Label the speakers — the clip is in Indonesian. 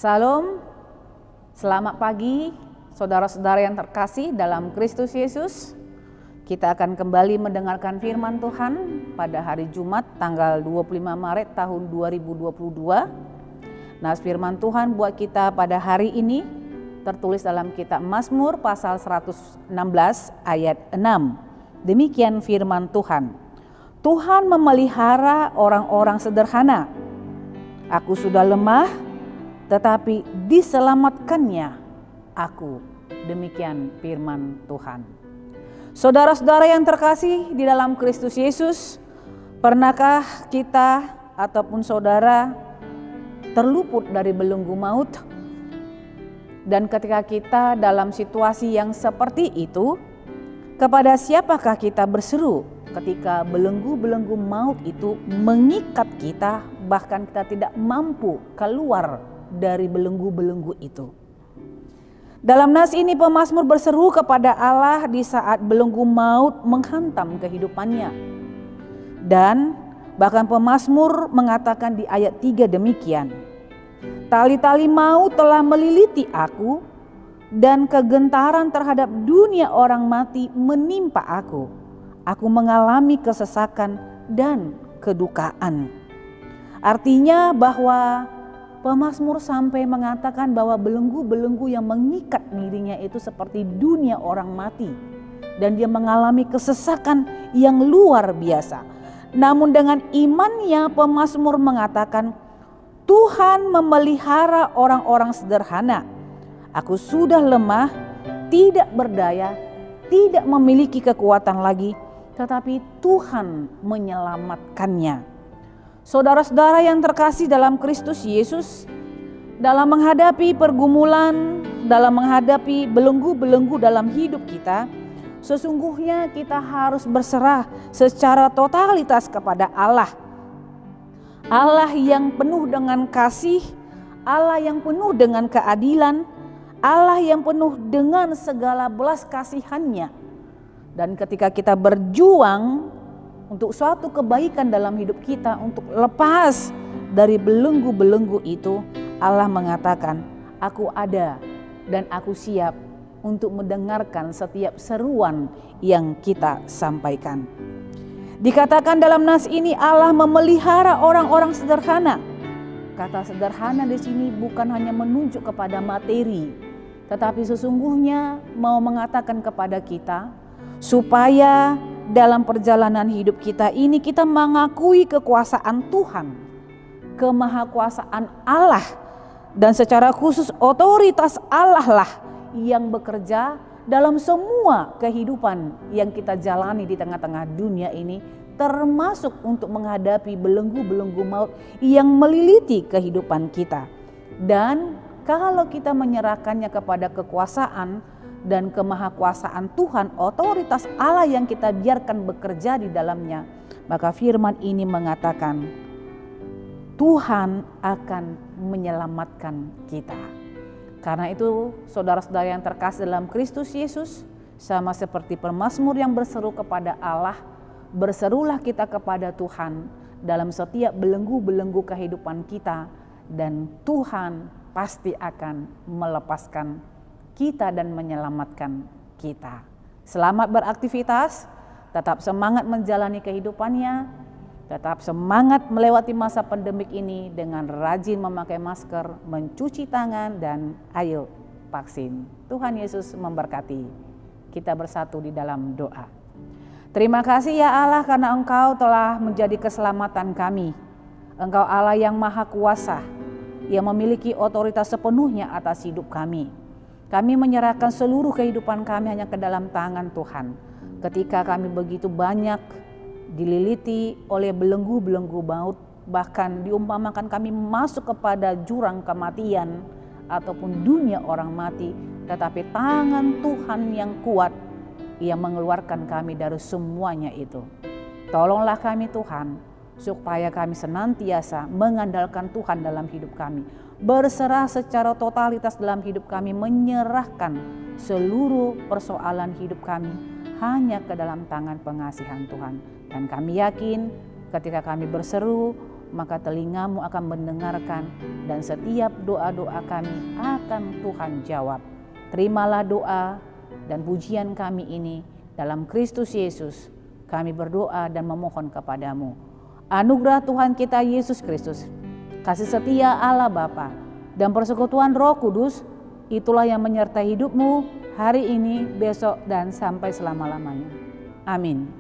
Speaker 1: Salam, selamat pagi saudara-saudara yang terkasih dalam Kristus Yesus. Kita akan kembali mendengarkan firman Tuhan pada hari Jumat tanggal 25 Maret tahun 2022. Nah, firman Tuhan buat kita pada hari ini tertulis dalam kitab Mazmur pasal 116 ayat 6. Demikian firman Tuhan. Tuhan memelihara orang-orang sederhana. Aku sudah lemah, tetapi diselamatkannya aku. Demikian firman Tuhan. Saudara-saudara yang terkasih di dalam Kristus Yesus, pernahkah kita ataupun saudara terluput dari belenggu maut? Dan ketika kita dalam situasi yang seperti itu, kepada siapakah kita berseru ketika belenggu-belenggu maut itu mengikat kita, bahkan kita tidak mampu keluar dari belenggu-belenggu itu? Dalam nas ini pemazmur berseru kepada Allah di saat belenggu maut menghantam kehidupannya. Dan bahkan pemazmur mengatakan di ayat 3 demikian. Tali-tali maut telah meliliti aku, dan kegentaran terhadap dunia orang mati menimpa aku. Aku mengalami kesesakan dan kedukaan. Artinya bahwa pemazmur sampai mengatakan bahwa belenggu-belenggu yang mengikat dirinya itu seperti dunia orang mati. Dan dia mengalami kesesakan yang luar biasa. Namun dengan imannya pemazmur mengatakan, Tuhan memelihara orang-orang sederhana. Aku sudah lemah, tidak berdaya, tidak memiliki kekuatan lagi, tetapi Tuhan menyelamatkannya. Saudara-saudara yang terkasih dalam Kristus Yesus, dalam menghadapi pergumulan, dalam menghadapi belenggu-belenggu dalam hidup kita, sesungguhnya kita harus berserah secara totalitas kepada Allah. Allah yang penuh dengan kasih, Allah yang penuh dengan keadilan, Allah yang penuh dengan segala belas kasihannya. Dan ketika kita berjuang untuk suatu kebaikan dalam hidup kita, untuk lepas dari belenggu-belenggu itu, Allah mengatakan, aku ada dan aku siap untuk mendengarkan setiap seruan yang kita sampaikan. Dikatakan dalam nas ini Allah memelihara orang-orang sederhana. Kata sederhana di sini bukan hanya menunjuk kepada materi, tetapi sesungguhnya mau mengatakan kepada kita supaya dalam perjalanan hidup kita ini kita mengakui kekuasaan Tuhan, kemahakuasaan Allah, dan secara khusus otoritas Allah lah yang bekerja dalam semua kehidupan yang kita jalani di tengah-tengah dunia ini, termasuk untuk menghadapi belenggu-belenggu maut yang meliliti kehidupan kita. Dan kalau kita menyerahkannya kepada kekuasaan dan kemahakuasaan Tuhan, otoritas Allah yang kita biarkan bekerja di dalamnya, maka firman ini mengatakan Tuhan akan menyelamatkan kita. Karena itu saudara-saudara yang terkasih dalam Kristus Yesus, sama seperti pemazmur yang berseru kepada Allah, berserulah kita kepada Tuhan dalam setiap belenggu-belenggu kehidupan kita, dan Tuhan pasti akan melepaskan kita dan menyelamatkan kita. Selamat beraktivitas, tetap semangat menjalani kehidupannya, tetap semangat melewati masa pandemik ini dengan rajin memakai masker, mencuci tangan, dan ayo vaksin. Tuhan Yesus memberkati. Kita bersatu di dalam doa. Terima kasih ya Allah karena Engkau telah menjadi keselamatan kami. Engkau Allah yang maha kuasa, yang memiliki otoritas sepenuhnya atas hidup kami. Kami menyerahkan seluruh kehidupan kami hanya ke dalam tangan Tuhan. Ketika kami begitu banyak dililiti oleh belenggu-belenggu maut, bahkan diumpamakan kami masuk kepada jurang kematian ataupun dunia orang mati, tetapi tangan Tuhan yang kuat yang mengeluarkan kami dari semuanya itu. Tolonglah kami Tuhan, supaya kami senantiasa mengandalkan Tuhan dalam hidup kami, berserah secara totalitas dalam hidup kami, menyerahkan seluruh persoalan hidup kami hanya ke dalam tangan pengasihan Tuhan. Dan kami yakin ketika kami berseru, maka telingamu akan mendengarkan dan setiap doa-doa kami akan Tuhan jawab. Terimalah doa dan pujian kami ini dalam Kristus Yesus. Kami berdoa dan memohon kepadamu. Anugerah Tuhan kita Yesus Kristus, kasih setia Allah Bapa, dan persekutuan Roh Kudus, itulah yang menyertai hidupmu hari ini, besok, dan sampai selama-lamanya. Amin.